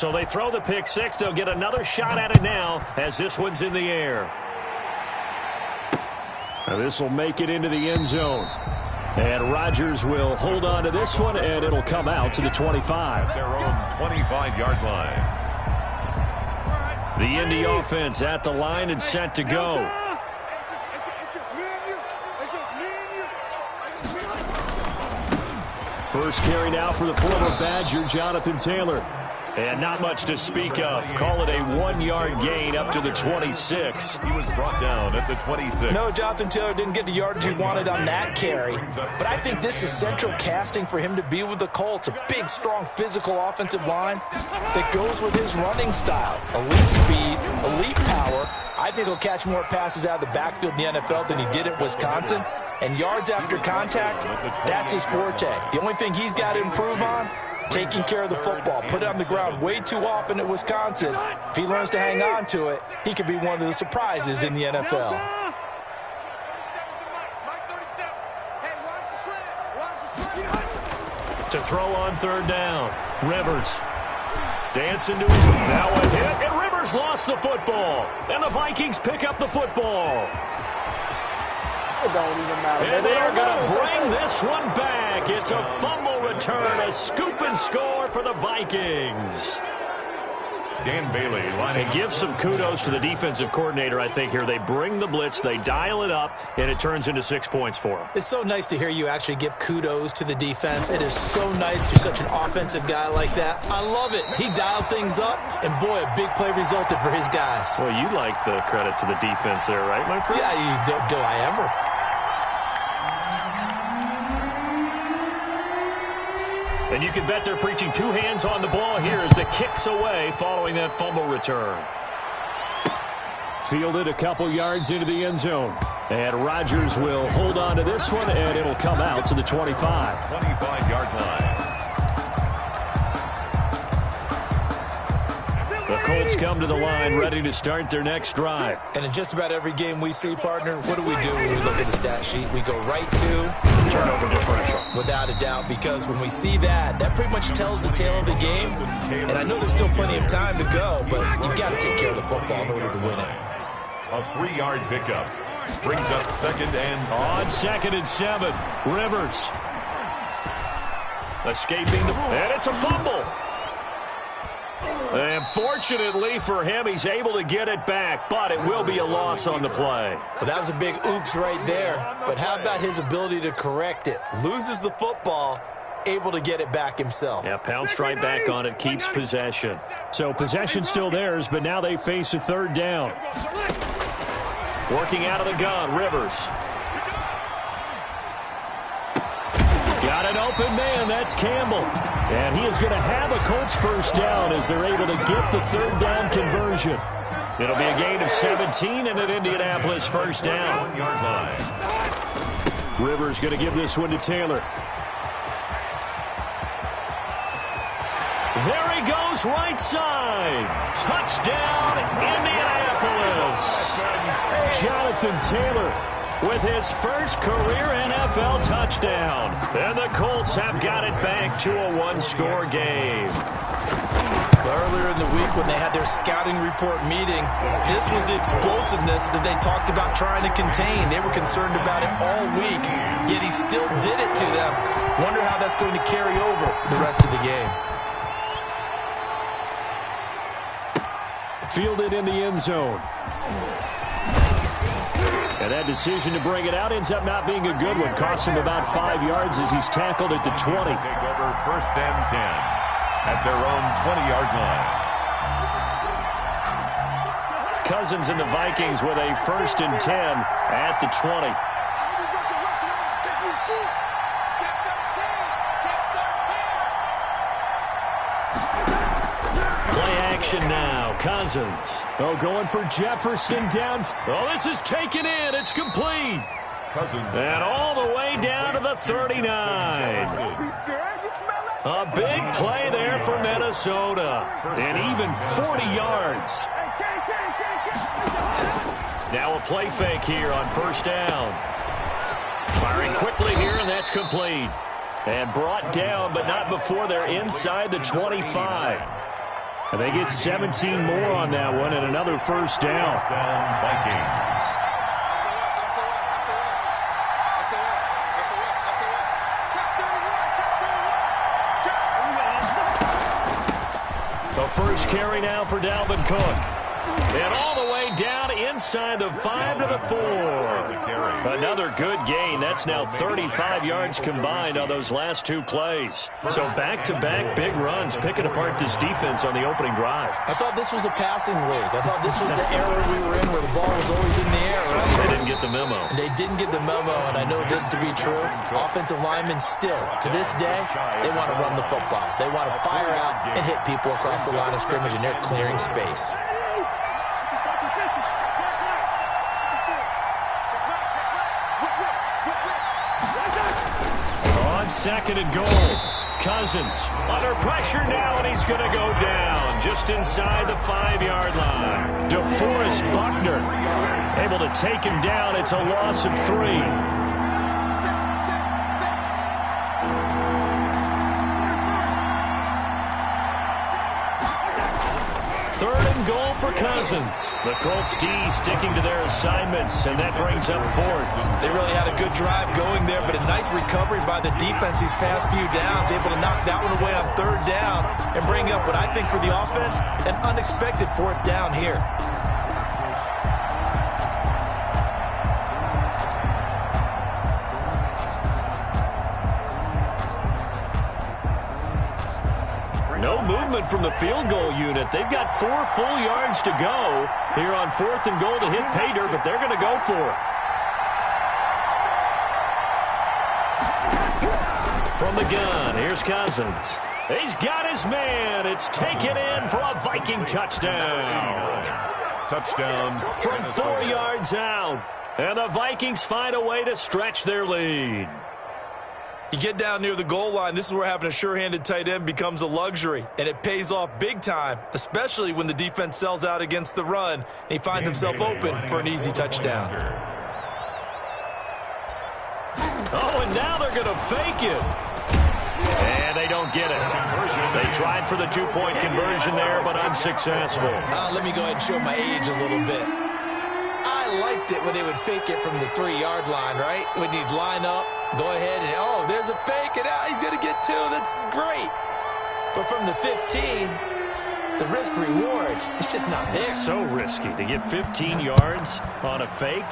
So they throw the pick six. They'll get another shot at it now as this one's in the air. Now this will make it into the end zone. And Rodgers will hold on to this one, and it'll come out to the 25. Their own 25-yard line. The Indy offense at the line and set to go. First carry now for the former Badger, Jonathan Taylor. And not much to speak of. Call it a 1-yard gain up to the 26. He was brought down at the 26. No, Jonathan Taylor didn't get the yardage he wanted on that carry. But I think this is central casting for him to be with the Colts. A big, strong, physical offensive line that goes with his running style. Elite speed, elite power. I think he'll catch more passes out of the backfield in the NFL than he did at Wisconsin. And yards after contact, that's his forte. The only thing he's got to improve on, taking care of the football. Put it on the ground way too often at Wisconsin. If he learns to hang on to it, he could be one of the surprises in the NFL. To throw on third down, Rivers. Dancing to his now a hit, and Rivers lost the football. And the Vikings pick up the football. It don't even matter. And they are going to bring this one back. It's a fumble return, a scoop and score for the Vikings. Dan Bailey lining. And give some kudos to the defensive coordinator, I think, here. They bring the blitz, they dial it up, and it turns into 6 points for them. It's so nice to hear you actually give kudos to the defense. It is so nice. You're such an offensive guy like that. I love it. He dialed things up, and boy, a big play resulted for his guys. Well, you like the credit to the defense there, right, my friend? Yeah, do I ever? And you can bet they're preaching two hands on the ball here as the kick's away following that fumble return. Fielded a couple yards into the end zone. And Rodgers will hold on to this one, and it'll come out to the 25. 25-yard line. The Colts come to the line ready to start their next drive. And in just about every game we see, partner, what do we do when we look at the stat sheet? We go right to turnover differential. Without a doubt, because when we see that, that pretty much tells the tale of the game. And I know there's still plenty of time to go, but you've got to take care of the football in order to win it. A 3-yard pickup brings up second and 7. On 2nd and 7, Rivers. Escaping, and it's a fumble. And fortunately for him, he's able to get it back, but it will be a loss on the play. Well, that was a big oops right there. But how about his ability to correct it? Loses the football, able to get it back himself. Yeah, pounced right back on it, keeps possession. So possession still theirs, but now they face a third down. Working out of the gun, Rivers. Got an open man, that's Campbell. And he is going to have a Colts first down as they're able to get the third down conversion. It'll be a gain of 17 and an Indianapolis first down. 1-yard line. Rivers going to give this one to Taylor. There he goes, right side. Touchdown, Indianapolis. Jonathan Taylor with his first career NFL touchdown. And the Colts have got it back to a one-score game. Earlier in the week when they had their scouting report meeting, this was the explosiveness that they talked about trying to contain. They were concerned about it all week, yet he still did it to them. Wonder how that's going to carry over the rest of the game. Fielded in the end zone. And that decision to bring it out ends up not being a good one. Cost him about 5 yards as he's tackled at the 20. Take over first and 10 at their own 20-yard line. Cousins and the Vikings with a first and 10 at the 20. Now, Cousins. Oh, going for Jefferson down. Oh, this is taken in. It's complete. Cousins. And all the way down to the 39. A big play there for Minnesota. And even 40 yards. Now a play fake here on first down. Firing quickly here, and that's complete. And brought down, but not before they're inside the 25. And they get 17 more on that one and another first down. Vikings. The first carry now for Dalvin Cook. And all the way down inside the 5 to the 4. Another good gain. That's now 35 yards combined on those last two plays. So back-to-back big runs, picking apart this defense on the opening drive. I thought this was a passing league. I thought this was the era we were in where the ball was always in the air, right? They didn't get the memo. They didn't get the memo, and I know this to be true. Offensive linemen still, to this day, they want to run the football. They want to fire out and hit people across the line of scrimmage, and they're clearing space. Second and goal. Cousins under pressure now, and he's going to go down just inside the 5-yard line. DeForest Buckner able to take him down. It's a loss of 3. Third and goal for Cousins. The Colts D sticking to their assignments, and that brings up 4th. They really had a good drive going there, but a nice recovery by the defense these past few downs, able to knock that one away on 3rd down and bring up what I think for the offense, an unexpected 4th down here. No movement from the field goal unit. They've got 4 full yards to go here on 4th and goal to hit pay dirt, but they're going to go for it. From the gun, here's Cousins. He's got his man. It's taken in for a Viking touchdown. Touchdown. From 4 yards out. And the Vikings find a way to stretch their lead. You get down near the goal line, this is where having a sure-handed tight end becomes a luxury, and it pays off big time, especially when the defense sells out against the run, and he finds himself open for an easy touchdown. Oh, and now they're going to fake it. And they don't get it. They tried for the 2-point conversion there, but unsuccessful. Let me go ahead and show my age a little bit. I liked it when they would fake it from the 3-yard line, right? When you'd line up, go ahead and, oh, there's a fake, and he's going to get 2. This is great. But from the 15, the risk-reward, it's just not there. So risky to get 15 yards on a fake.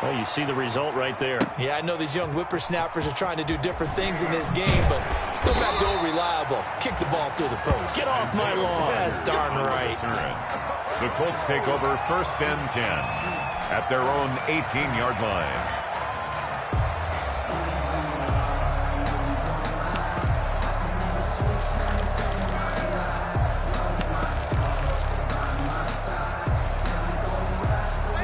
Well, you see the result right there. Yeah, I know these young whippersnappers are trying to do different things in this game, but still back to old reliable. Kick the ball through the post. Get off my lawn. That's darn right. The Colts take over 1st and 10 at their own 18-yard line.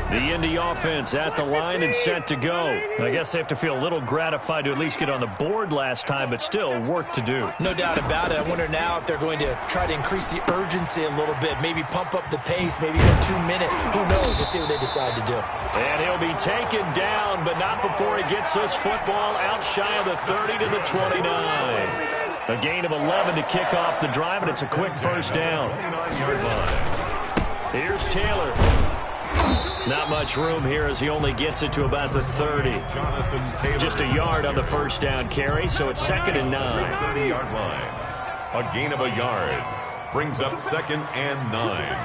The Indy offense at the line and set to go. I guess they have to feel a little gratified to at least get on the board last time, but still work to do. No doubt about it. I wonder now if they're going to try to increase the urgency a little bit, maybe pump up the pace, maybe go 2-minute. Who knows? Let's see what they decide to do. And he'll be taken down, but not before he gets this football out shy of the 30 to the 29. A gain of 11 to kick off the drive, and it's a quick first down. Here's Taylor. Not much room here as he only gets it to about the 30. Just a yard on the first down carry, so it's 2nd and 9. 30-yard line. A gain of a yard. Brings up 2nd and 9.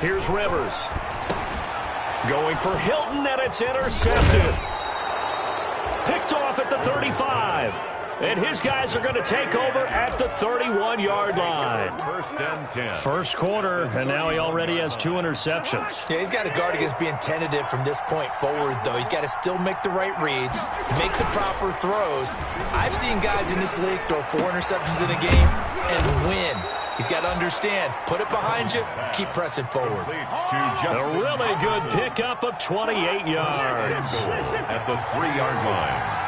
Here's Rivers. Going for Hilton, and it's intercepted. Picked off at the 35. And his guys are going to take over at the 31-yard line. 1st and 10. First quarter, and now he already has 2 interceptions. Yeah, he's got to guard against being tentative from this point forward, though. He's got to still make the right reads, make the proper throws. I've seen guys in this league throw 4 interceptions in a game and win. He's got to understand, put it behind you, keep pressing forward. A really good pickup of 28 yards. At the 3-yard line.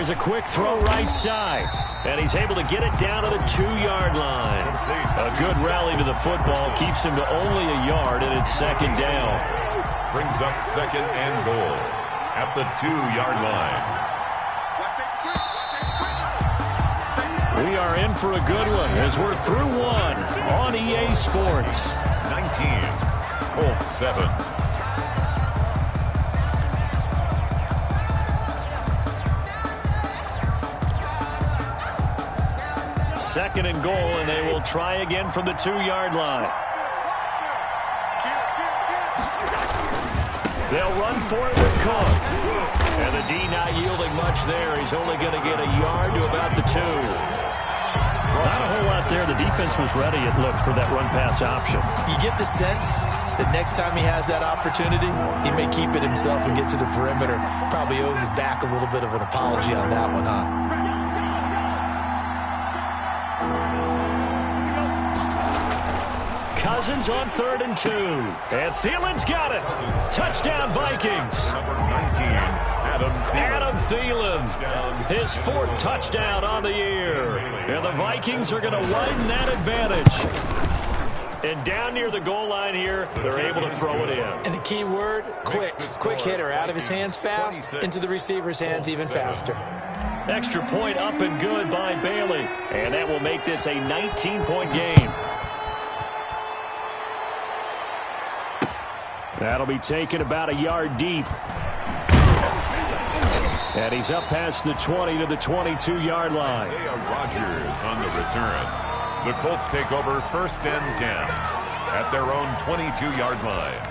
Here's a quick throw right side. And he's able to get it down to the 2-yard line. A good rally to the football keeps him to only a yard, and it's second down. Brings up second and goal at the 2-yard line. We are in for a good one as we're through one on EA Sports. 19, Colts 7. Second and goal, and they will try again from the 2-yard line. They'll run for it with Cook. And the D not yielding much there. He's only going to get a yard to about the 2. Not a whole lot there. The defense was ready, it looked, for that run-pass option. You get the sense that next time he has that opportunity, he may keep it himself and get to the perimeter. Probably owes his back a little bit of an apology on that one, huh? Cousins on 3rd and 2. And Thielen's got it. Touchdown, Vikings. Number 19, Adam Thielen. His 4th touchdown on the year. And the Vikings are going to widen that advantage. And down near the goal line here, they're able to throw it in. And the key word, quick. Quick hitter. Out of his hands fast, into the receiver's hands even faster. Extra point up and good by Bailey. And that will make this a 19-point game. That'll be taken about a yard deep. And he's up past the 20 to the 22-yard line. Rodgers on the return. The Colts take over 1st and 10 at their own 22-yard line.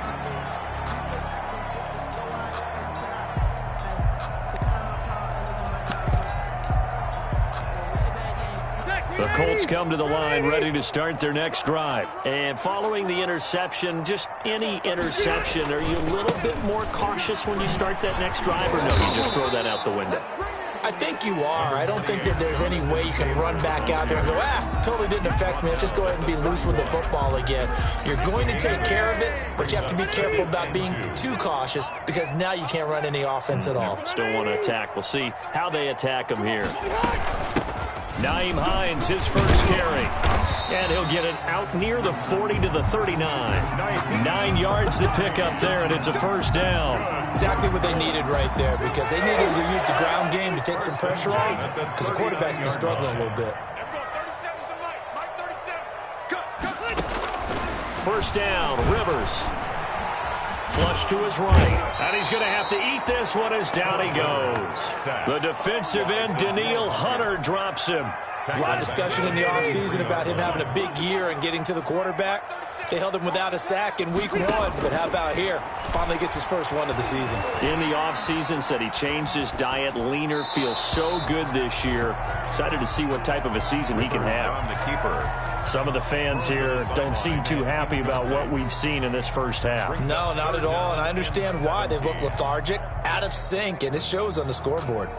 The Colts come to the line ready to start their next drive. And following the interception, just any interception, are you a little bit more cautious when you start that next drive, or no, you just throw that out the window? I think you are. I don't think that there's any way you can run back out there and go, totally didn't affect me. Let's just go ahead and be loose with the football again. You're going to take care of it, but you have to be careful about being too cautious because now you can't run any offense at all. Still want to attack. We'll see how they attack him here. Nyheim Hines, his first carry. And he'll get it out near the 40 to the 39. 9 yards to pick up there, and it's a first down. Exactly what they needed right there, because they needed to use the ground game to take some pressure off, because the quarterback's been struggling a little bit. First down, Rivers. Flush to his right. And he's going to have to eat this one as down he goes. The defensive end, Danielle Hunter, drops him. There's a lot of discussion in the offseason about him having a big year and getting to the quarterback. They held him without a sack in week 1, but how about here? Finally gets his first one of the season. In the offseason, said he changed his diet, leaner, feels so good this year. Excited to see what type of a season he can have. The keeper. Some of the fans here don't seem too happy about what we've seen in this first half. No, not at all, and I understand why. They look lethargic, out of sync, and it shows on the scoreboard.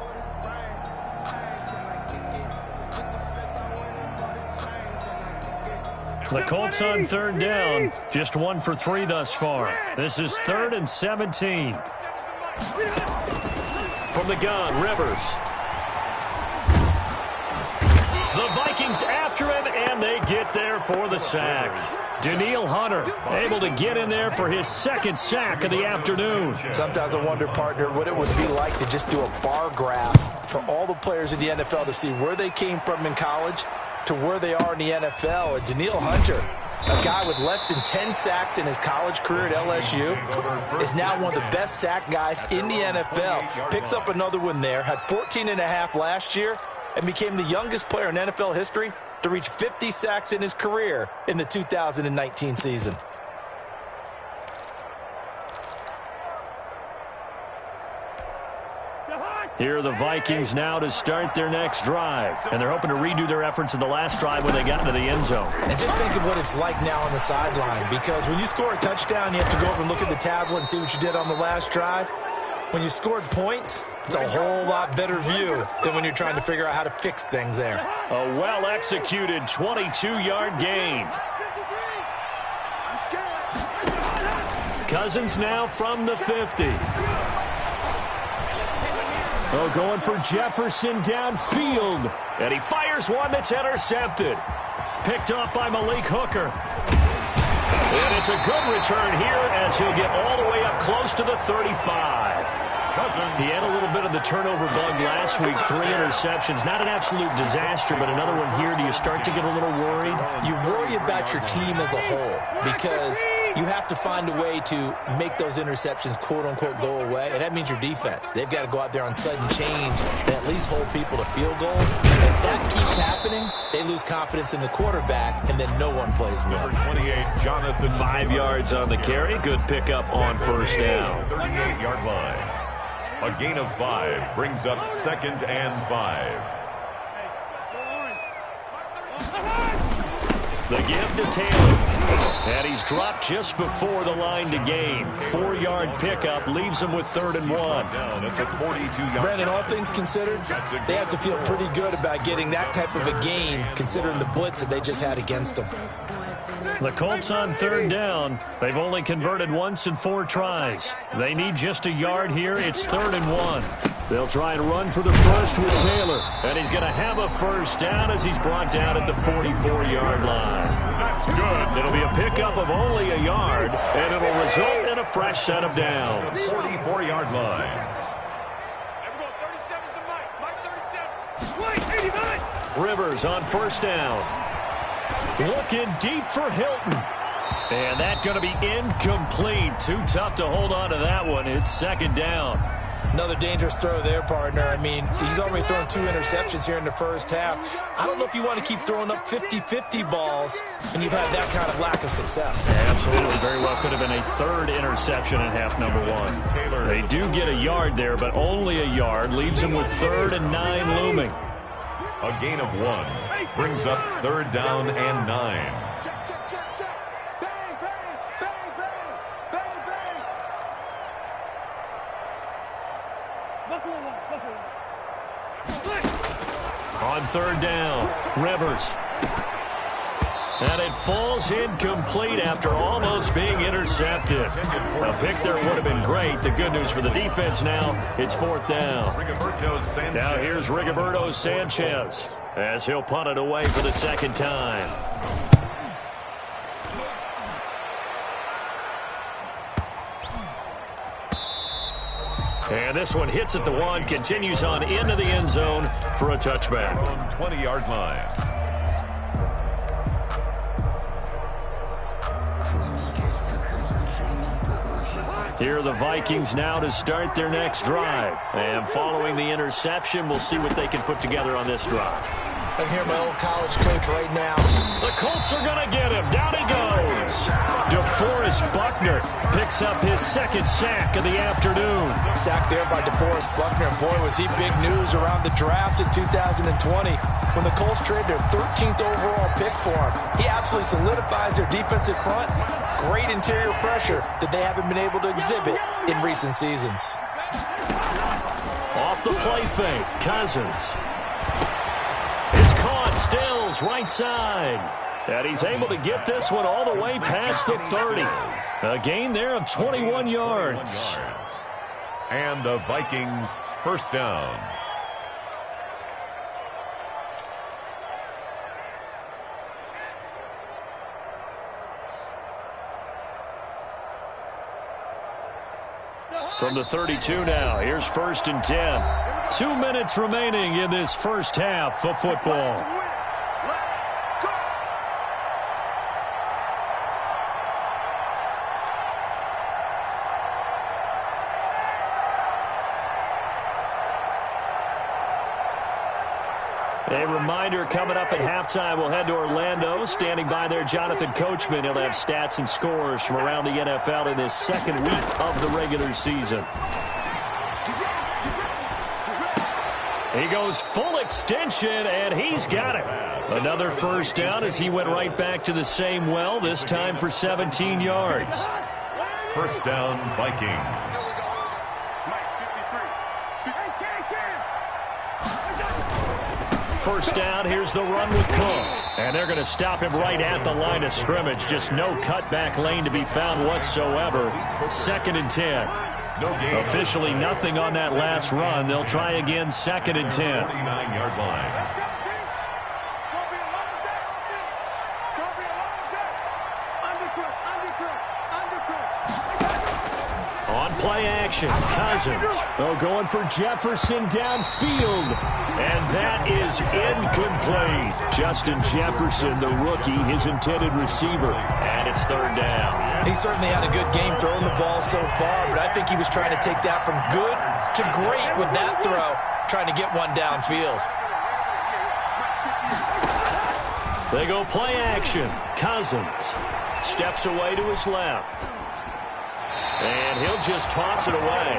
The Colts on 3rd down, just 1 for 3 thus far. This is 3rd and 17. From the gun, Rivers. The Vikings after him, and they get there for the sack. Danielle Hunter able to get in there for his 2nd sack of the afternoon. Sometimes I wonder, partner, what it would be like to just do a bar graph for all the players in the NFL to see where they came from in college to where they are in the NFL. And Danielle Hunter, a guy with less than 10 sacks in his college career at LSU, is now one of the best sack guys in the NFL. Picks up another one there, had 14.5 last year, and became the youngest player in NFL history to reach 50 sacks in his career in the 2019 season. Here are the Vikings now to start their next drive. And they're hoping to redo their efforts in the last drive when they got into the end zone. And just think of what it's like now on the sideline, because when you score a touchdown, you have to go over and look at the tablet and see what you did on the last drive. When you scored points, it's a whole lot better view than when you're trying to figure out how to fix things there. A well-executed 22-yard gain. Cousins now from the 50. Oh, going for Jefferson downfield. And he fires one that's intercepted. Picked off by Malik Hooker. And it's a good return here as he'll get all the way up close to the 35. He had a little bit of the turnover bug last week, 3 interceptions. Not an absolute disaster, but another one here. Do you start to get a little worried? You worry about your team as a whole because you have to find a way to make those interceptions, quote-unquote, go away, and that means your defense. They've got to go out there on sudden change and at least hold people to field goals. If that keeps happening, they lose confidence in the quarterback, and then no one plays well. Number 28, Jonathan. 5 yards on the carry. Good pickup on first down. 38-yard line. A gain of 5 brings up 2nd and 5. The give to Taylor. And he's dropped just before the line to gain. 4-yard pickup leaves him with 3rd and 1. Down at the 42-yard. Brandon, all things considered, they have to feel pretty good about getting that type of a gain considering the blitz that they just had against them. The Colts on 3rd down. They've only converted once in 4 tries. They need just a yard here. It's 3rd and 1. They'll try and run for the first with Taylor. And he's going to have a first down as he's brought down at the 44-yard line. That's good. It'll be a pickup of only a yard, and it'll result in a fresh set of downs. 44-yard line. Rivers on first down. Looking deep for Hilton. And that's going to be incomplete. Too tough to hold on to that one. It's 2nd down. Another dangerous throw there, partner. I mean, he's already thrown 2 interceptions here in the first half. I don't know if you want to keep throwing up 50-50 balls and you've had that kind of lack of success. Absolutely. Very well could have been a 3rd interception in half number 1. They do get a yard there, but only a yard. Leaves them with 3rd and 9 looming. A gain of 1 brings up 3rd down and 9. Check, check, check, check. Bang, bang, bang, bang, bang, bang. On 3rd down, Rivers. And it falls incomplete after almost being intercepted. A pick there would have been great. The good news for the defense now, it's 4th down. Now here's Rigoberto Sanchez as he'll punt it away for the 2nd time. And this one hits at the 1, continues on into the end zone for a touchback. 20-yard line. Here are the Vikings now to start their next drive. And following the interception, we'll see what they can put together on this drive. I can hear my old college coach right now. The Colts are going to get him. Down he goes. DeForest Buckner picks up his 2nd sack of the afternoon. Sacked there by DeForest Buckner. And boy, was he big news around the draft in 2020 when the Colts traded their 13th overall pick for him. He absolutely solidifies their defensive front. Great interior pressure that they haven't been able to exhibit in recent seasons. Off the play fake, Cousins. It's caught, Stills, right side. And he's able to get this one all the way past the 30. A gain there of 21 yards. And the Vikings first down. From the 32 now, here's 1st and 10. 2 minutes remaining in this first half of football. A reminder coming up at halftime, we'll head to Orlando. Standing by there, Jonathan Coachman. He'll have stats and scores from around the NFL in this 2nd week of the regular season. He goes full extension, and he's got it. Another first down as he went right back to the same well, this time for 17 yards. First down, Vikings. First down, here's the run with Cook. And they're going to stop him right at the line of scrimmage. Just no cutback lane to be found whatsoever. 2nd and 10. No gain. Officially nothing on that last run. They'll try again, 2nd and 10. 49-yard line. Let's go, team. It's going to be a long day, offense. It's going to be a long day. Undercut, undercut, undercut. On play action, Cousins. Oh, going for Jefferson downfield. And that is incomplete. Justin Jefferson, the rookie, his intended receiver. And it's 3rd down. He certainly had a good game throwing the ball so far, but I think he was trying to take that from good to great with that throw, trying to get one downfield. They go play action. Cousins steps away to his left. And he'll just toss it away.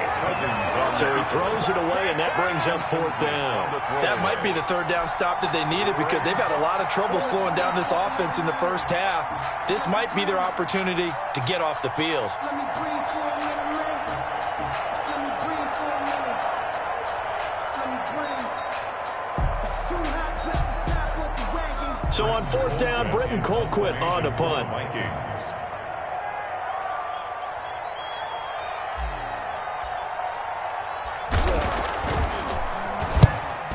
So he throws it away, and that brings up 4th down. That might be the 3rd down stop that they needed because they've had a lot of trouble slowing down this offense in the first half. This might be their opportunity to get off the field. Let me breathe for a minute, man. Let me breathe for a minute. Let me breathe. It's too hot to tap with the wagon. So on 4th down, Britton Colquitt on to punt. Vikings.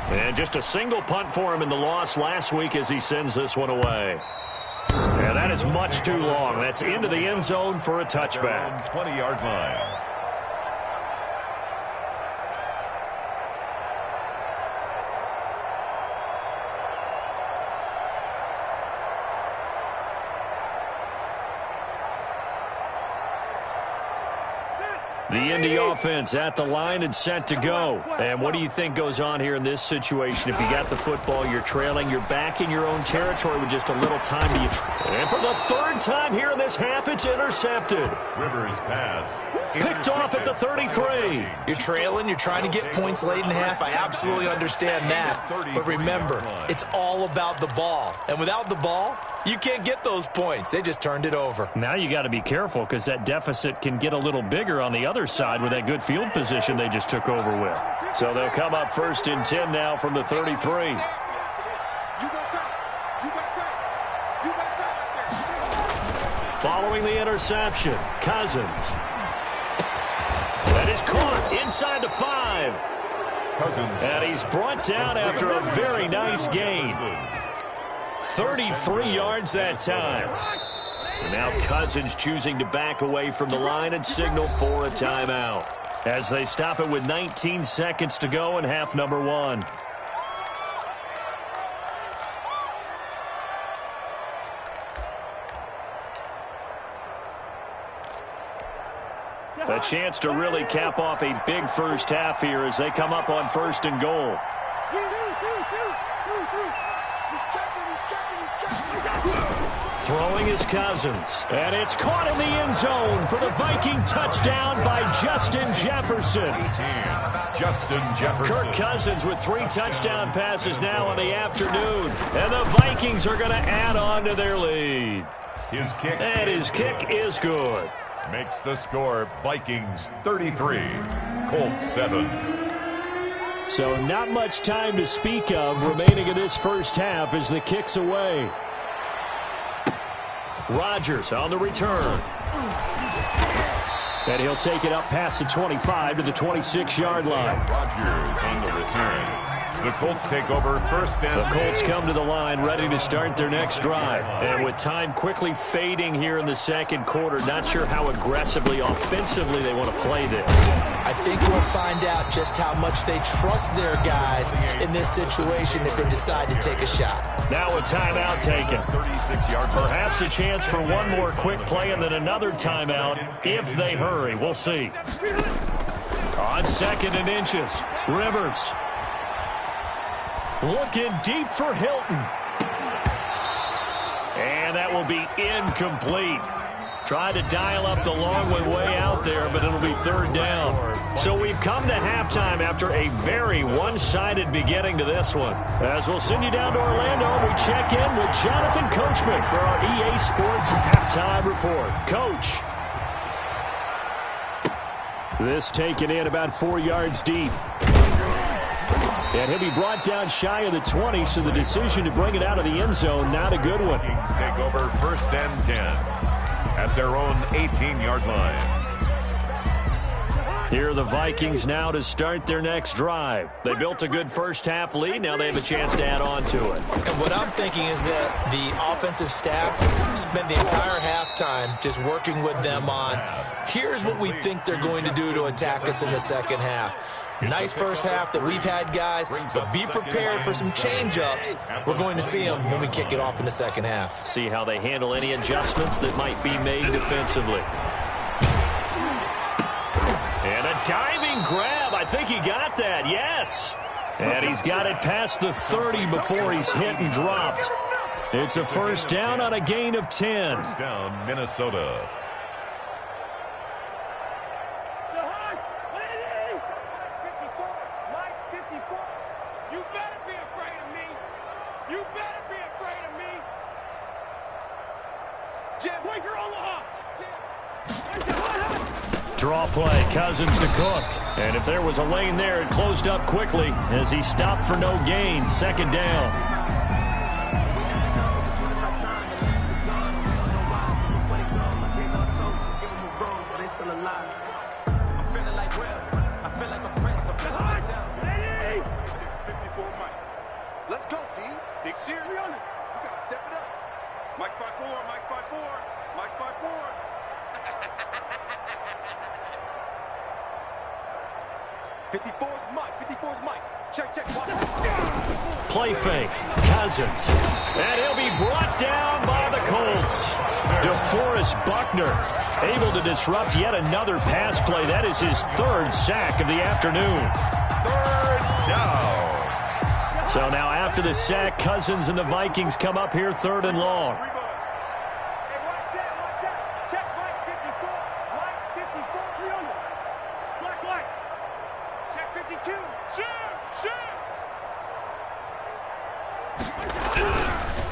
And just a single punt for him in the loss last week as he sends this one away. And that is much too long. That's into the end zone for a touchback. 20-yard line. The Indy offense at the line and set to go. And what do you think goes on here in this situation? If you got the football, you're trailing, you're back in your own territory with just a little time to and for the 3rd time here in this half, it's intercepted. Rivers pass. Picked off at the 33. You're trailing, you're trying to get points late in half. I absolutely understand that. But remember, it's all about the ball. And without the ball, you can't get those points. They just turned it over. Now you got to be careful because that deficit can get a little bigger on the other side with that good field position they just took over with. So they'll come up 1st and 10 now from the 33. Following the interception, Cousins. That is caught inside the 5. Cousins. And he's brought down after a very nice gain. 33 yards that time. And now Cousins choosing to back away from the line and signal for a timeout as they stop it with 19 seconds to go in half number 1. A chance to really cap off a big first half here as they come up on 1st and goal. Throwing is Cousins. And it's caught in the end zone for the Viking touchdown by Justin Jefferson. Justin Jefferson. Kirk Cousins with 3 touchdown passes now in the afternoon. And the Vikings are going to add on to their lead. His kick. And his kick is good. Makes the score Vikings 33, Colts 7. So not much time to speak of remaining in this first half as the kick's away. Rodgers on the return. And he'll take it up past the 25 to the 26-yard line. Rodgers on the return. The Colts take over 1st and The Colts come to the line ready to start their next drive. And with time quickly fading here in the 2nd quarter, not sure how aggressively, offensively they want to play this. I think we'll find out just how much they trust their guys in this situation if they decide to take a shot. Now a timeout taken. 36-yard line. Perhaps a chance for one more quick play and then another timeout if they hurry. We'll see. On 2nd and inches, Rivers. Looking deep for Hilton. And that will be incomplete. Tried to dial up the long one way out there, but it'll be 3rd down. So we've come to halftime after a very one-sided beginning to this one. As we'll send you down to Orlando, we check in with Jonathan Coachman for our EA Sports Halftime Report. Coach. This taken in about 4 yards deep. And he'll be brought down shy of the 20, so the decision to bring it out of the end zone, not a good one. Vikings take over 1st and 10 at their own 18-yard line. Here are the Vikings now to start their next drive. They built a good first-half lead. Now they have a chance to add on to it. And what I'm thinking is that the offensive staff spent the entire halftime just working with them on, here's what we think they're going to do to attack us in the second half. Nice first half that we've had, guys, but be prepared for some change-ups. We're going to see them when we kick it off in the second half. See how they handle any adjustments that might be made defensively. And a diving grab. I think he got that, yes. And he's got it past the 30 before he's hit and dropped. It's a first down on a gain of 10. First down, Minnesota. Draw play, Cousins to Cook. And if there was a lane there, it closed up quickly as he stopped for no gain. Second down. Let's go, D. Big Sear. We gotta step it up. Mike's 5'4", Mike's 5'4", Mike's 5'4". Check. Play fake. Cousins. And he'll be brought down by the Colts. DeForest Buckner able to disrupt yet another pass play. That is his third sack of the afternoon. Third down. So now after the sack, Cousins and the Vikings come up here third and long.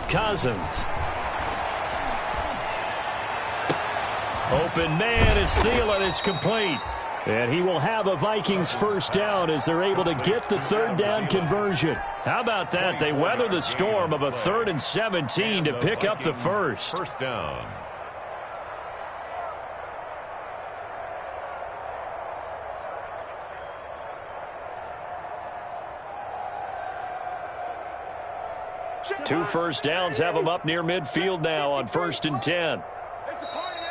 Cousins. Open man is Thielen. It's complete. And he will have a Vikings first down as they're able to get the third down conversion. How about that? They weather the storm of a 3rd and 17 to pick up the first. First down. Two first downs have them up near midfield now on 1st and 10.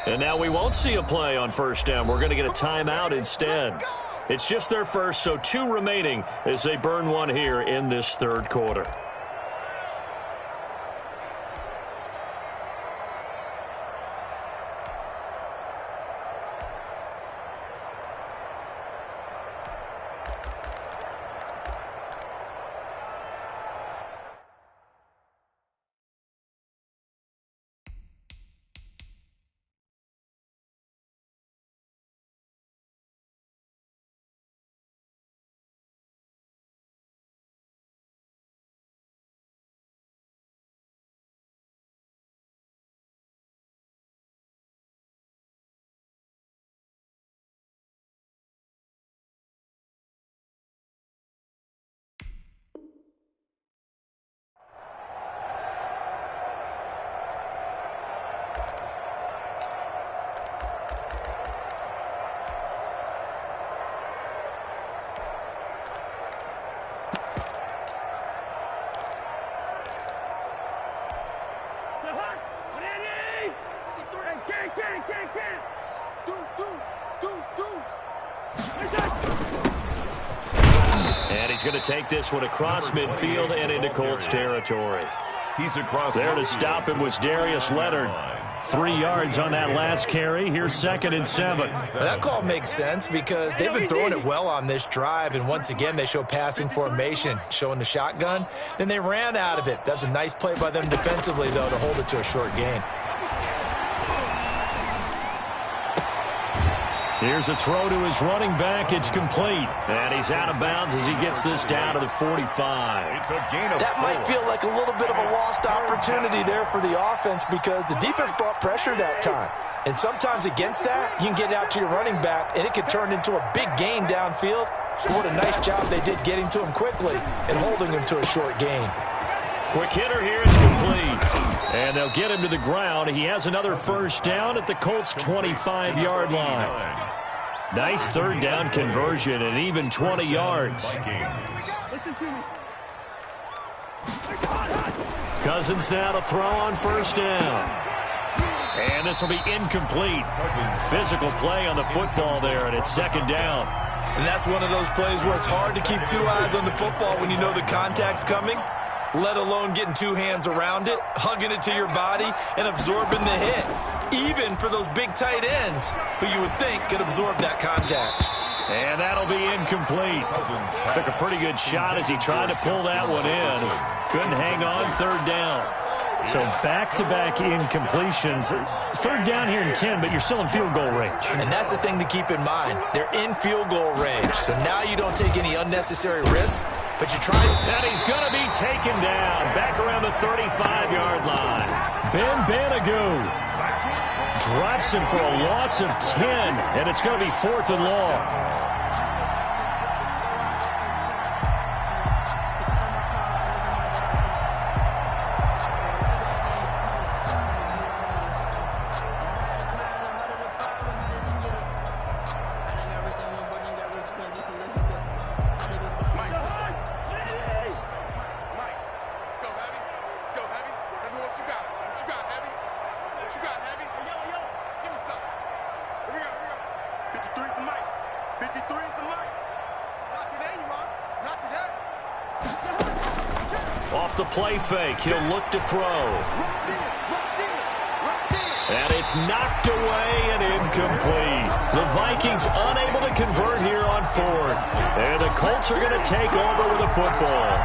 And now we won't see a play on first down. We're going to get a timeout instead. It's just their first, so 2 remaining as they burn one here in this third quarter. And he's going to take this one across midfield and into Colts territory. He's across there to stop him was Darius Leonard. 3 yards on that last carry. Here's 2nd and 7. That call makes sense because they've been throwing it well on this drive, and once again they show passing formation, showing the shotgun. Then they ran out of it. That's a nice play by them defensively, though, to hold it to a short gain. Here's a throw to his running back. It's complete. And he's out of bounds as he gets this down to the 45. It's a gain of 4. That might feel like a little bit of a lost opportunity there for the offense because the defense brought pressure that time. And sometimes against that, you can get out to your running back, and it can turn into a big gain downfield. But what a nice job they did getting to him quickly and holding him to a short gain. Quick hitter here. It's complete. And they'll get him to the ground. He has another first down at the Colts' 25-yard line. Nice third down conversion and even 20 yards. Cousins now to throw on first down. And this will be incomplete. Physical play on the football there, and it's second down. And that's one of those plays where it's hard to keep two eyes on the football when you know the contact's coming, let alone getting two hands around it, hugging it to your body, and absorbing the hit. Even for those big tight ends who you would think could absorb that contact. And that'll be incomplete. Took a pretty good shot as he tried to pull that one in. Couldn't hang on third down. So back-to-back incompletions. Third down here in 10, but you're still in field goal range. And that's the thing to keep in mind. They're in field goal range. So now you don't take any unnecessary risks, but you try. And he's going to be taken down back around the 35-yard line. Ben Banagoo drops him for a loss of 10, and it's going to be 4th and long. Off the play fake, he'll look to throw. And it's knocked away and incomplete. The Vikings unable to convert here on 4th. And the Colts are going to take over with a football.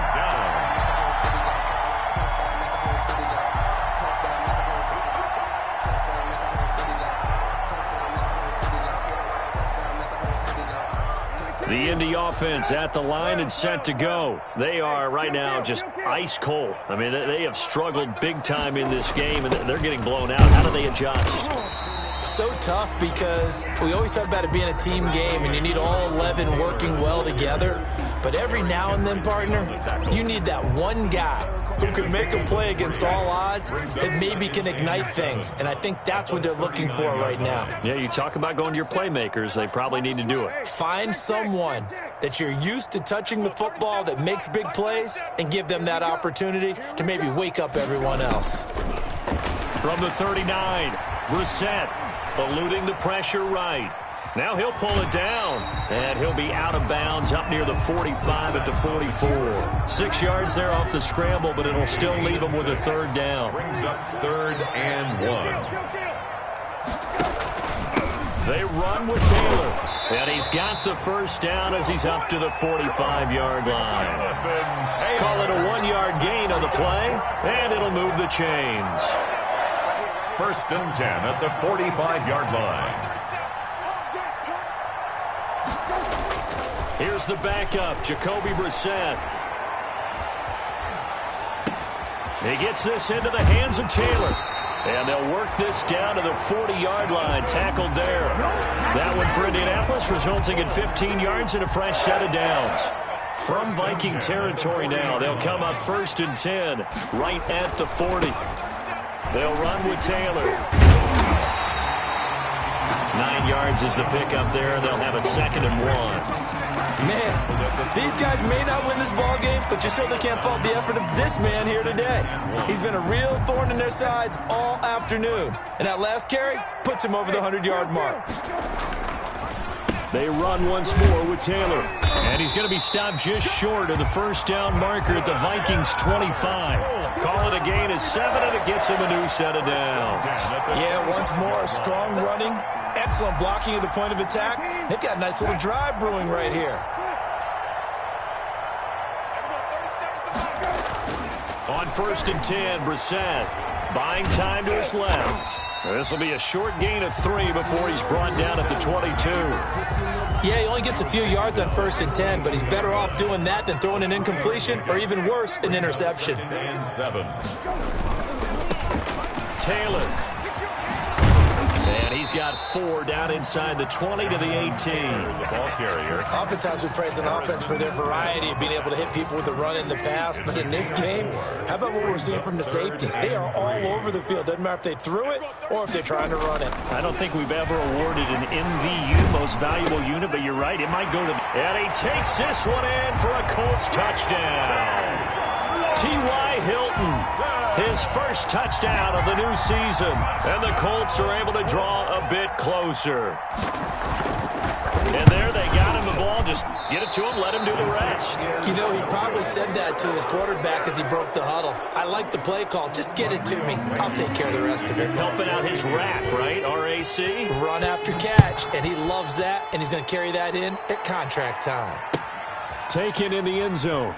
The Indy offense at the line and set to go. They are right now just ice cold. I mean, they have struggled big time in this game, and they're getting blown out. How do they adjust? So tough because we always talk about it being a team game, and you need all 11 working well together. But every now and then, partner, you need that one guy who can make a play against all odds that maybe can ignite things. And I think that's what they're looking for right now. Yeah, you talk about going to your playmakers. They probably need to do it. Find someone that you're used to touching the football that makes big plays and give them that opportunity to maybe wake up everyone else. From the 39, Brissett eluding the pressure right. Now he'll pull it down, and he'll be out of bounds up near the 45 at the 44. 6 yards there off the scramble, but it'll still leave him with a third down. Brings up 3rd and 1. They run with Taylor, and he's got the first down as he's up to the 45-yard line. Call it a 1-yard gain on the play, and it'll move the chains. 1st and 10 at the 45-yard line. Here's the backup, Jacoby Brissett. He gets this into the hands of Taylor. And they'll work this down to the 40-yard line, tackled there. That one for Indianapolis, resulting in 15 yards and a fresh set of downs. From Viking territory now, they'll come up 1st and 10, right at the 40. They'll run with Taylor. 9 yards is the pickup there, and they'll have a 2nd and 1. Man, these guys may not win this ball game, but you certainly can't fault the effort of this man here today. He's been a real thorn in their sides all afternoon. And that last carry puts him over the 100-yard mark. They run once more with Taylor. And he's going to be stopped just short of the first down marker at the Vikings' 25. Call it a gain of 7, and it gets him a new set of downs. Yeah, once more, strong running, excellent blocking at the point of attack. They've got a nice little drive brewing right here. On 1st and 10, Brissett buying time to his left. This will be a short gain of 3 before he's brought down at the 22. Yeah, he only gets a few yards on 1st and 10, but he's better off doing that than throwing an incompletion or even worse, an interception. And 7. Taylor. And he's he's got 4 down inside the 20 to the 18. The ball carrier. Oftentimes we praise an offense for their variety of being able to hit people with the run in the pass. But in this game, how about what we're seeing from the safeties? They are all over the field. Doesn't matter if they threw it or if they're trying to run it. I don't think we've ever awarded an MVU, most valuable unit, but you're right. It might go to... And he takes this one in for a Colts touchdown. T.Y. Hilton, his first touchdown of the new season. And the Colts are able to draw a bit closer. And there they got him the ball. Just get it to him, let him do the rest. You know, he probably said that to his quarterback as he broke the huddle. I like the play call. Just get it to me. I'll take care of the rest of it. Helping out his RAC, right? RAC? Run after catch, and he loves that, and he's going to carry that in at contract time. Taken in the end zone.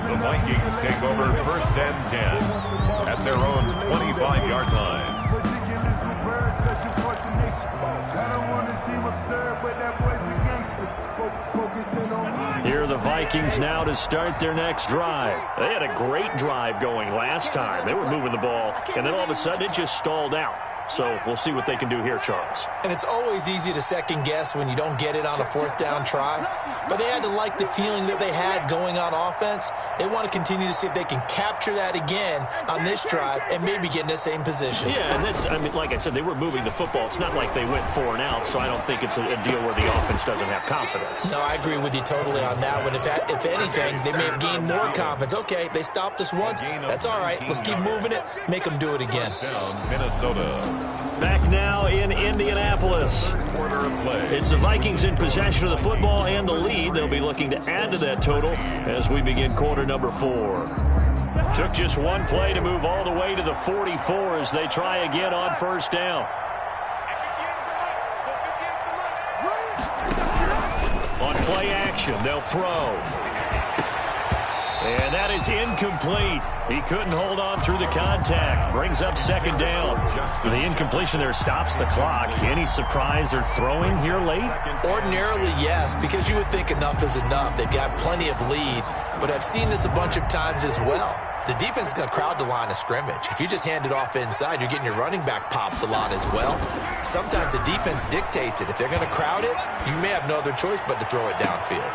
The Vikings take over 1st and 10 at their own 25-yard line. Here are the Vikings now to start their next drive. They had a great drive going last time. They were moving the ball, and then all of a sudden it just stalled out. So we'll see what they can do here, Charles. And it's always easy to second guess when you don't get it on a 4th down try. But they had to like the feeling that they had going on offense. They want to continue to see if they can capture that again on this drive and maybe get in the same position. Yeah, and that's, I mean, like I said, they were moving the football. It's not like they went 4 and out, so I don't think it's a deal where the offense doesn't have confidence. No, I agree with you totally on that one. If anything, they may have gained more confidence. Okay, they stopped us once. That's all right. Let's keep moving it. Make them do it again. Down, Minnesota. Back now in Indianapolis. It's the Vikings in possession of the football and the lead. They'll be looking to add to that total as we begin quarter number 4. Took just one play to move all the way to the 44 as they try again on 1st down. On play action, they'll throw. And that is incomplete. He couldn't hold on through the contact. Brings up 2nd down. The incompletion there stops the clock. Any surprise they're throwing here late? Ordinarily, yes, because you would think enough is enough. They've got plenty of lead, but I've seen this a bunch of times as well. The defense is going to crowd the line of scrimmage. If you just hand it off inside, you're getting your running back popped a lot as well. Sometimes the defense dictates it. If they're going to crowd it, you may have no other choice but to throw it downfield.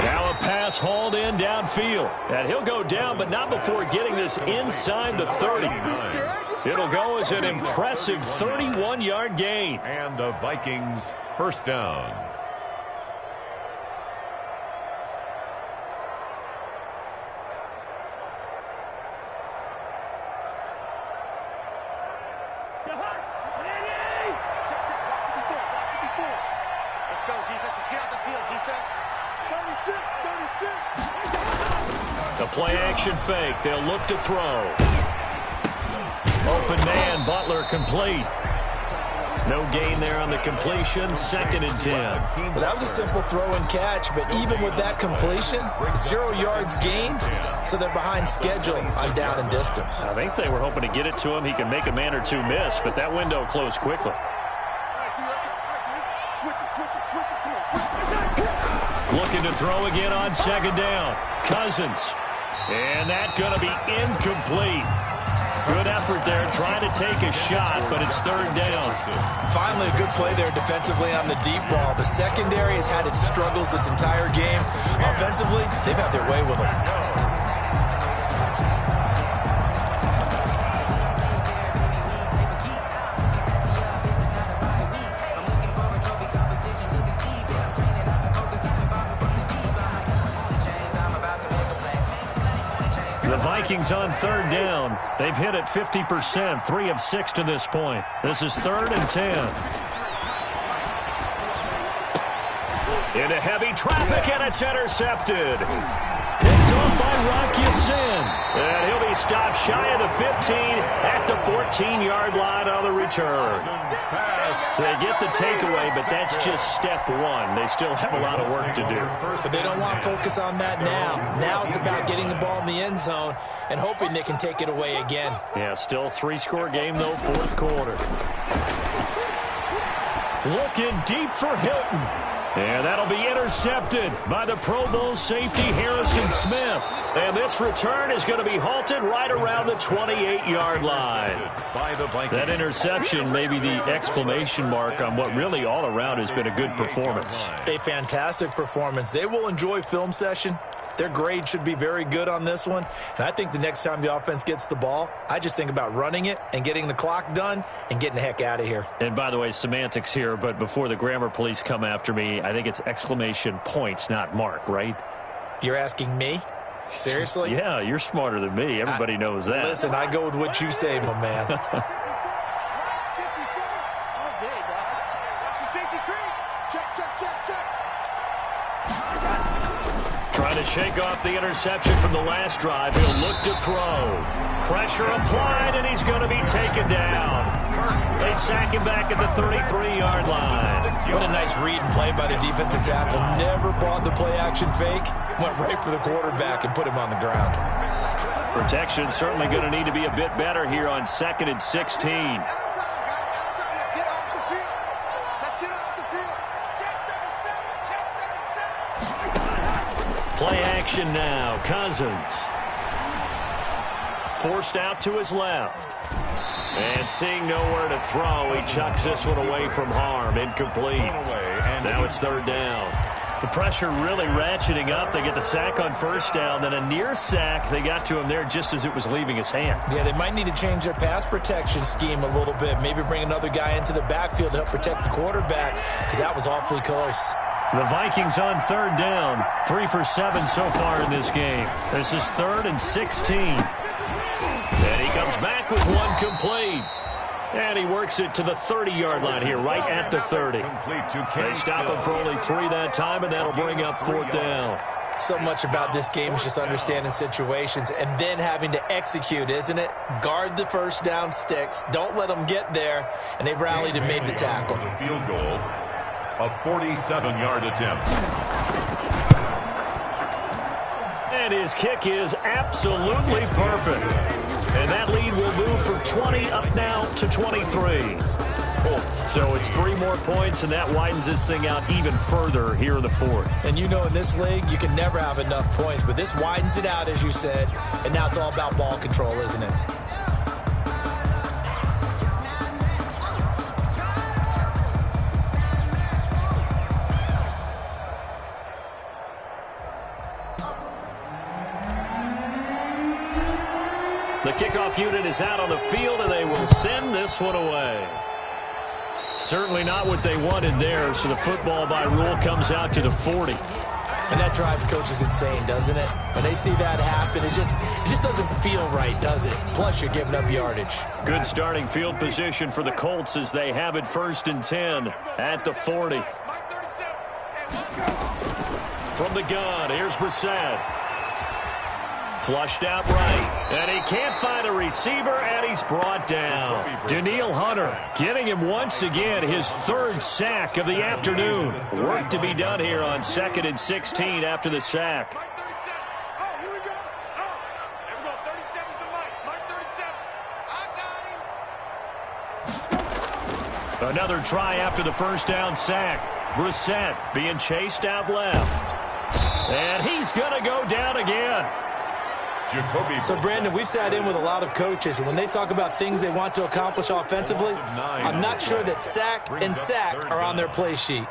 Now a pass hauled in downfield. And he'll go down, but not before getting this inside the 30. It'll go as an impressive 31-yard gain. And the Vikings 1st down. Let's go, defense. Let's get out the field, defense. 36. The play action fake. They'll look to throw. Open man, Butler complete. No gain there on the completion. 2nd and 10. Well, that was a simple throw and catch, but even with that completion, 0 yards gained, so they're behind schedule on down and distance. I think they were hoping to get it to him. He can make a man or two miss, but that window closed quickly. Looking to throw again on 2nd down. Cousins. And that's going to be incomplete. Good effort there, trying to take a shot, but it's 3rd down. Finally, a good play there defensively on the deep ball. The secondary has had its struggles this entire game. Offensively, they've had their way with them. The Vikings on 3rd down. They've hit it 50%, 3 of 6 to this point. This is 3rd and 10. Into heavy traffic, and it's intercepted. Picked off by Rock Ya-Sin. And he'll be stopped shy of the 15 at the 14-yard line on the return. So they get the takeaway, but that's just step 1. They still have a lot of work to do. But they don't want to focus on that now. Now it's about getting the ball in the end zone and hoping they can take it away again. Yeah, still 3-score game, though, 4th quarter. Looking deep for Hilton. And that'll be intercepted by the Pro Bowl safety Harrison Smith. And this return is going to be halted right around the 28-yard line. That interception may be the exclamation mark on what really all around has been a good performance. A fantastic performance. They will enjoy film session. Their grade should be very good on this one. And I think the next time the offense gets the ball, I just think about running it and getting the clock done and getting the heck out of here. And by the way, semantics here, but before the grammar police come after me, I think it's exclamation point, not mark, right? You're asking me? Seriously? Yeah, you're smarter than me. Everybody knows that. Listen, I go with what you say, my man. Trying to shake off the interception from the last drive. He'll look to throw. Pressure applied, and he's going to be taken down. They sack him back at the 33-yard line. What a nice read and play by the defensive tackle. Never brought the play-action fake. Went right for the quarterback and put him on the ground. Protection certainly going to need to be a bit better here on 2nd and 16. Play action now. Cousins. Forced out to his left. And seeing nowhere to throw, he chucks this one away from harm. Incomplete. Now it's 3rd down. The pressure really ratcheting up. They get the sack on 1st down. Then a near sack. They got to him there just as it was leaving his hand. Yeah, they might need to change their pass protection scheme a little bit. Maybe bring another guy into the backfield to help protect the quarterback, because that was awfully close. The Vikings on 3rd down. 3 for 7 so far in this game. This is 3rd and 16. And he comes back with one complete. And he works it to the 30-yard line here, right at the 30. They stop him for only 3 that time, and that'll bring up 4th down. So much about this game is just understanding situations and then having to execute, isn't it? Guard the 1st down sticks. Don't let them get there. And they rallied and made the tackle. Field goal. A 47-yard attempt. And his kick is absolutely perfect. And that lead will move from 20 up now to 23. So it's 3 more points, and that widens this thing out even further here in the 4th. And you know, in this league, you can never have enough points, but this widens it out, as you said, and now it's all about ball control, isn't it? The kickoff unit is out on the field, and they will send this one away. Certainly not what they wanted there, so the football by rule comes out to the 40. And that drives coaches insane, doesn't it? When they see that happen, it just doesn't feel right, does it? Plus, you're giving up yardage. Good starting field position for the Colts as they have it 1st and 10 at the 40. From the gun, here's Brissett. Flushed out right, and he can't find a receiver, and he's brought down. Danielle Hunter getting him once again his 3rd sack of the afternoon. Work to be done here on 2nd and 16 after the sack. Another try after the 1st down sack. Brissett being chased out left. And he's going to go down again. So, Brandon, we've sat in with a lot of coaches, and when they talk about things they want to accomplish offensively, I'm not sure that sack and sack are on their play sheet.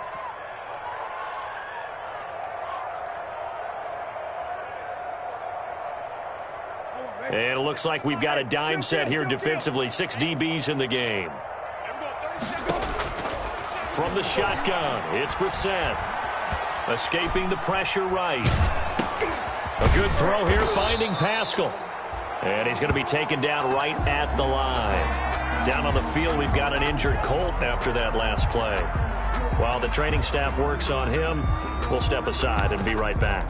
And it looks like we've got a dime set here defensively. 6 DBs in the game. From the shotgun, it's Brissett. Escaping the pressure right. A good throw here, finding Pascal. And he's going to be taken down right at the line. Down on the field, we've got an injured Colt after that last play. While the training staff works on him, we'll step aside and be right back.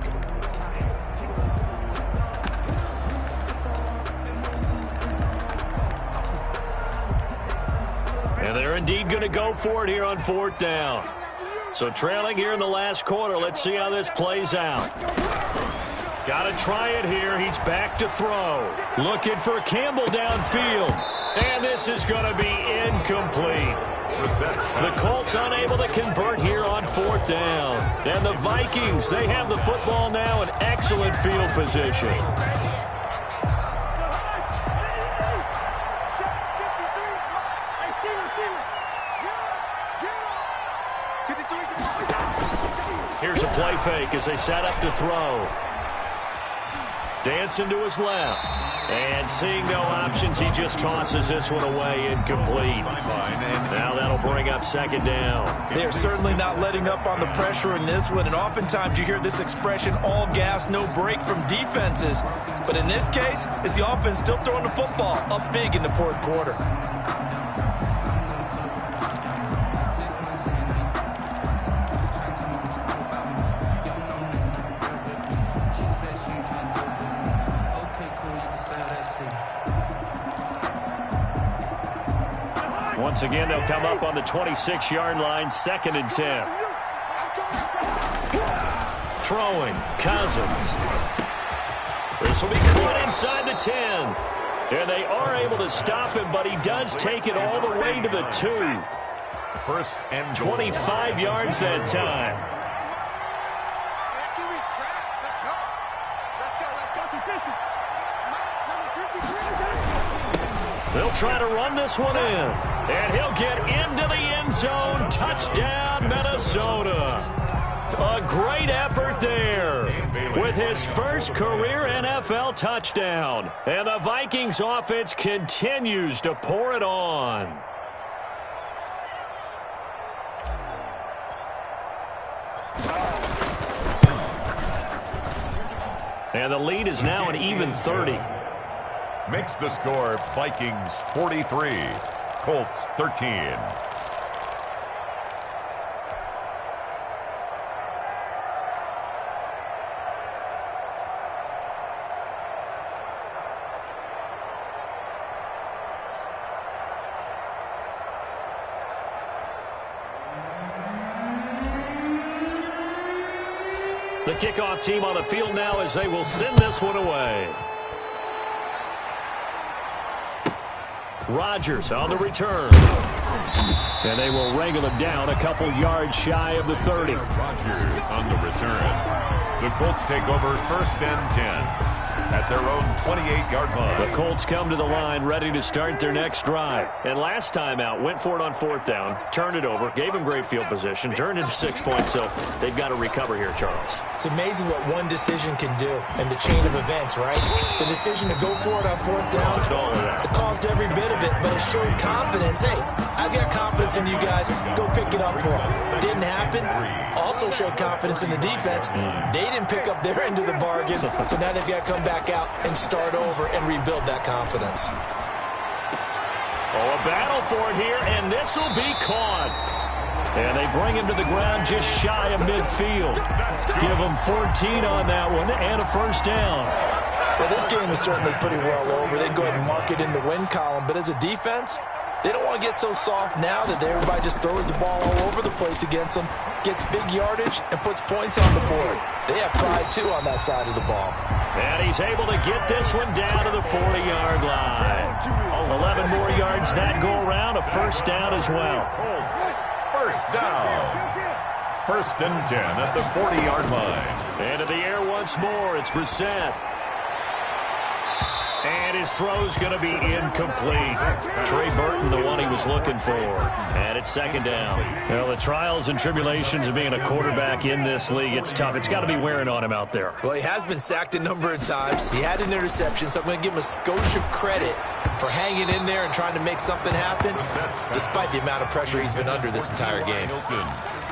And they're indeed going to go for it here on 4th down. So trailing here in the last quarter, let's see how this plays out. Got to try it here. He's back to throw. Looking for Campbell downfield. And this is going to be incomplete. The Colts unable to convert here on 4th down. And the Vikings, they have the football now in excellent field position. Here's a play fake as they set up to throw. Dancing to his left. And seeing no options, he just tosses this one away incomplete. Now that'll bring up 2nd down. They're certainly not letting up on the pressure in this one, and oftentimes you hear this expression, all gas, no break from defenses. But in this case, it's the offense still throwing the football up big in the 4th quarter. Once again, they'll come up on the 26-yard line, 2nd and 10. Throwing, Cousins. This will be caught inside the 10. And they are able to stop him, but he does take it all the way to the 2. 1st and 25 yards that time. They'll try to run this one in. And he'll get into the end zone. Touchdown, Minnesota. A great effort there with his first career NFL touchdown. And the Vikings offense continues to pour it on. And the lead is now an even 30. Makes the score Vikings 43, Colts 13. The kickoff team on the field now as they will send this one away. Rodgers on the return. And they will wrangle him down a couple yards shy of the 30. Rodgers on the return. The Colts take over 1st and 10 at their own 28-yard line. The Colts come to the line ready to start their next drive. And last time out, went for it on 4th down, turned it over, gave him great field position, turned into 6 points, so they've got to recover here, Charles. It's amazing what one decision can do in the chain of events, right? The decision to go for it on 4th down, it caused every bit of it, but it showed confidence. Hey, I've got confidence in you guys. Go pick it up for them. Didn't happen. Also showed confidence in the defense. They didn't pick up their end of the bargain, so now they've got to come back out and start over and rebuild that confidence. Oh, a battle for it here, and this will be caught. And they bring him to the ground just shy of midfield. Give him 14 on that one and a 1st down. Well, this game is certainly pretty well over. They'd go ahead and mark it in the win column, but as a defense, they don't want to get so soft now that everybody just throws the ball all over the place against them, gets big yardage, and puts points on the board. They have pride, too, on that side of the ball. And he's able to get this one down to the 40-yard line. 11 more yards that go around, a 1st down as well. 1st down. 1st and 10 at the 40-yard line. And in the air once more, it's Brissett. And his throw's going to be incomplete. Trey Burton, the one he was looking for. And it's 2nd down. Well, the trials and tribulations of being a quarterback in this league, it's tough. It's got to be wearing on him out there. Well, he has been sacked a number of times. He had an interception, so I'm going to give him a skosh of credit for hanging in there and trying to make something happen, despite the amount of pressure he's been under this entire game.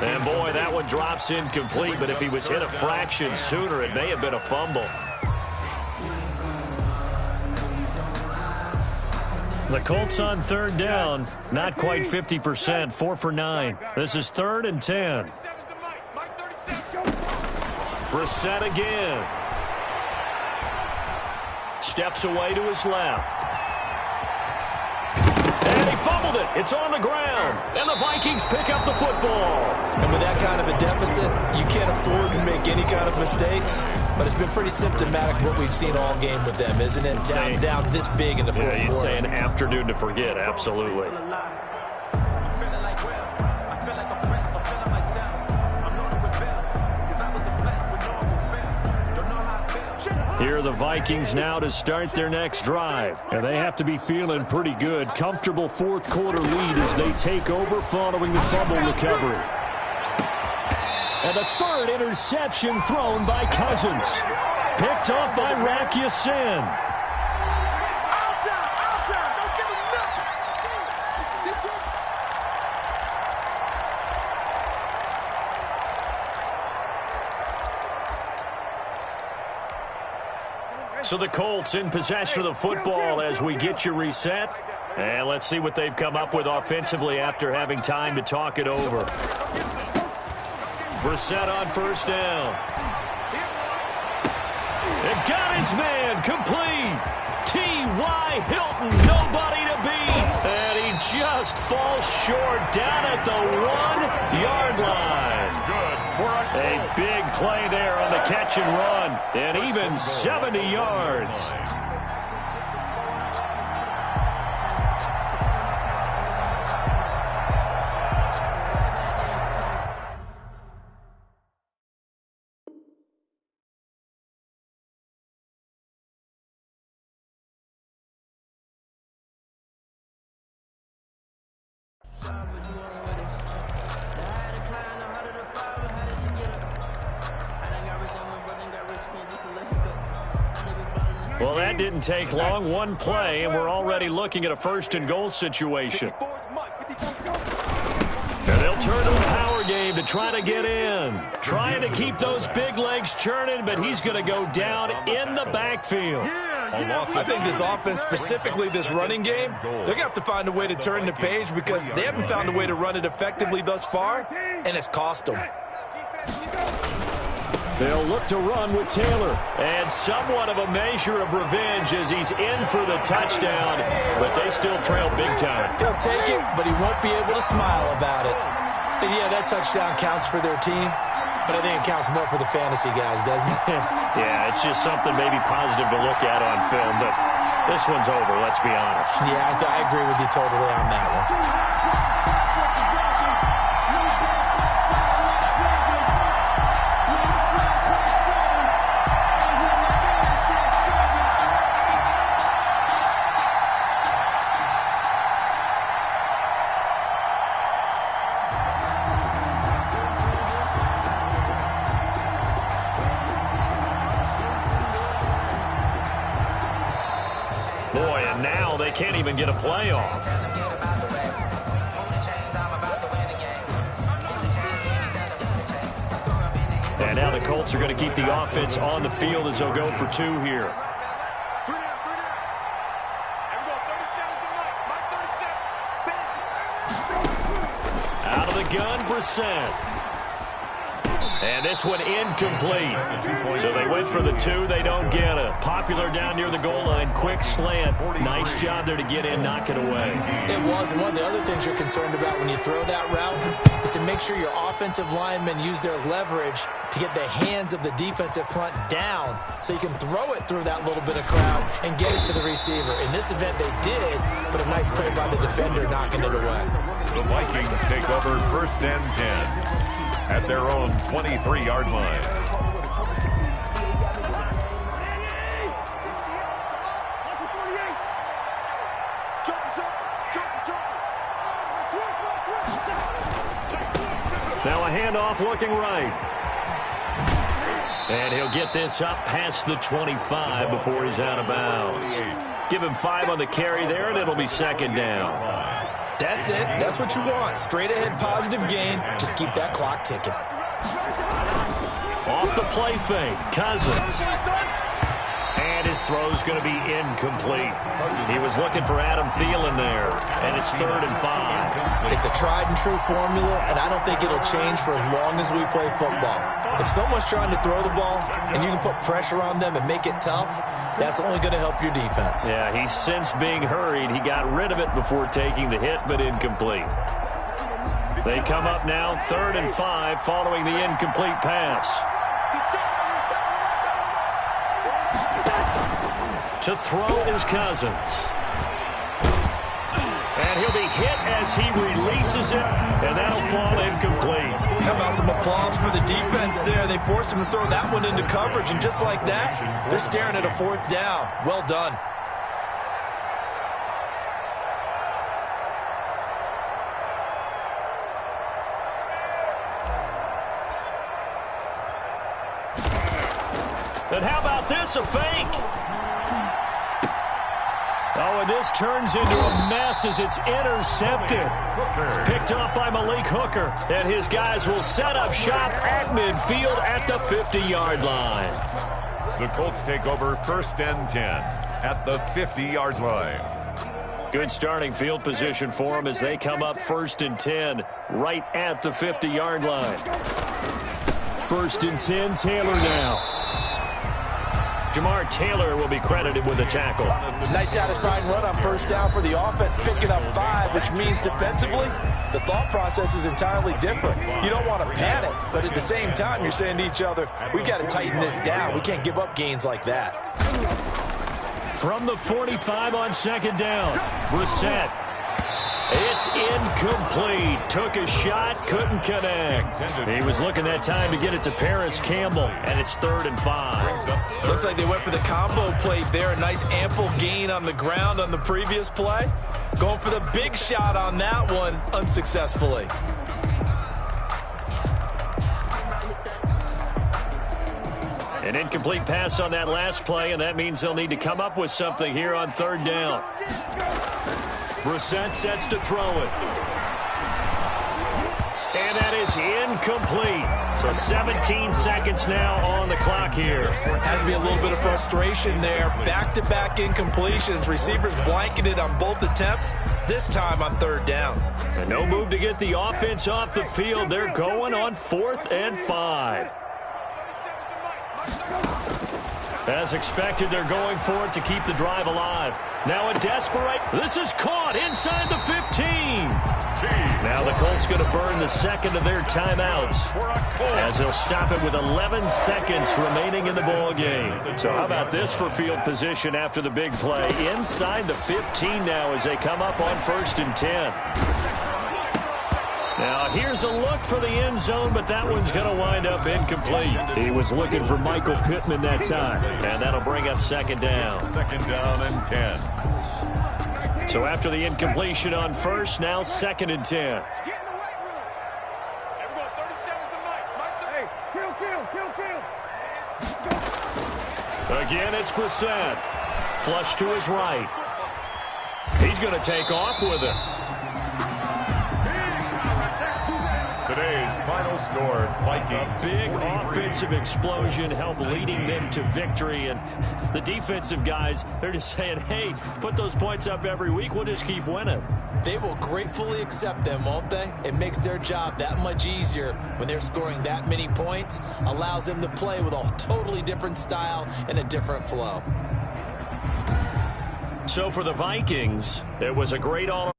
And, boy, that one drops incomplete, but if he was hit a fraction sooner, it may have been a fumble. The Colts on 3rd down, not quite 50%, 4 for 9. This is 3rd and 10. Brissett again. Steps away to his left. And he fumbled it. It's on the ground. And the Vikings pick up the football. And with that kind of a deficit, you can't afford to make any kind of mistakes. But it's been pretty symptomatic what we've seen all game with them, isn't it? Down this big in the 4th quarter. You'd say an afternoon to forget, absolutely. Here are the Vikings now to start their next drive. And they have to be feeling pretty good. Comfortable fourth quarter lead as they take over following the fumble recovery. And the third interception thrown by Cousins. Picked up by Rakiasin. So the Colts in possession of the football as we get you reset. And let's see what they've come up with offensively after having time to talk it over. Brissett on first down. And got his man complete. T.Y. Hilton, nobody to beat. And he just falls short down at the 1-yard line. A big play there on the catch and run. And even 70 yards. Well, that didn't take long. One play, and we're already looking at a first-and-goal situation. And they'll turn to the power game to try to get in. Trying to keep those big legs churning, but he's going to go down in the backfield. I think this offense, specifically this running game, they're going to have to find a way to turn the page because they haven't found a way to run it effectively thus far, and it's cost them. They'll look to run with Taylor. And somewhat of a measure of revenge as he's in for the touchdown, but they still trail big time. He'll take it, but he won't be able to smile about it. And yeah, that touchdown counts for their team, but I think it counts more for the fantasy guys, doesn't it? Yeah, it's just something maybe positive to look at on film, but this one's over, let's be honest. Yeah, I agree with you totally on that one. Boy, and now they can't even get a playoff. And now the Colts are going to keep the offense on the field as they'll go for two here. Out of the gun, Brissett. And this one incomplete. So they went for the two. They don't get it. Popular down near the goal line. Quick slant. Nice job there to get in, knock it away. It was. One of the other things you're concerned about when you throw that route is to make sure your offensive linemen use their leverage to get the hands of the defensive front down so you can throw it through that little bit of crowd and get it to the receiver. In this event, they did, but a nice play by the defender knocking it away. The Vikings take over first and 10. At their own 23-yard line. Now a handoff looking right. And he'll get this up past the 25 before he's out of bounds. Give him 5 on the carry there, and it'll be second down. That's it. That's what you want. Straight ahead positive gain. Just keep that clock ticking. Off the play fake, Cousins. And his throw's going to be incomplete. He was looking for Adam Thielen there, and it's 3rd and 5. It's a tried and true formula, and I don't think it'll change for as long as we play football. If someone's trying to throw the ball and you can put pressure on them and make it tough, that's only going to help your defense. Yeah, he's since being hurried. He got rid of it before taking the hit, but incomplete. They come up now 3rd and 5 following the incomplete pass. To throw is Cousins. And he'll be hit as he releases it, and that'll fall incomplete. How about some applause for the defense there? They forced him to throw that one into coverage, and just like that, they're staring at a 4th down. Well done. And how about this, a fake? Oh, and this turns into a mess as it's intercepted. Picked up by Malik Hooker. And his guys will set up shop at midfield at the 50-yard line. The Colts take over 1st and 10 at the 50-yard line. Good starting field position for them as they come up 1st and 10 right at the 50-yard line. 1st and 10, Taylor now. Jamar Taylor will be credited with the tackle. Nice satisfying run on 1st down for the offense, picking up 5, which means defensively, the thought process is entirely different. You don't want to panic, but at the same time, you're saying to each other, we've got to tighten this down. We can't give up gains like that. From the 45 on 2nd down, Brissett. It's incomplete. Took a shot, couldn't connect. He was looking that time to get it to Paris Campbell, and it's 3rd and 5. Looks like they went for the combo play there. A nice ample gain on the ground on the previous play. Going for the big shot on that one unsuccessfully. An incomplete pass on that last play, and that means they'll need to come up with something here on 3rd down. Brissett sets to throw it. And that is incomplete. So 17 seconds now on the clock here. Has to be a little bit of frustration there. Back-to-back incompletions. Receivers blanketed on both attempts, this time on 3rd down. And no move to get the offense off the field. They're going on 4th and 5. As expected, they're going for it to keep the drive alive. Now a desperate. This is caught inside the 15. Now the Colts going to burn the 2nd of their timeouts as they'll stop it with 11 seconds remaining in the ball game. So how about this for field position after the big play? Inside the 15 now as they come up on 1st and 10. Now, here's a look for the end zone, but that one's going to wind up incomplete. He was looking for Michael Pittman that time, and that'll bring up 2nd down. 2nd down and 10. So after the incompletion on 1st, now 2nd and 10. Get in the weight room. Everyone, 37's the mic. Hey, kill. Again, it's Brissett. Flush to his right. He's going to take off with it. Today's final score, Vikings. A big offensive explosion helped leading them to victory. And the defensive guys, they're just saying, hey, put those points up every week. We'll just keep winning. They will gratefully accept them, won't they? It makes their job that much easier when they're scoring that many points. Allows them to play with a totally different style and a different flow. So for the Vikings, it was a great all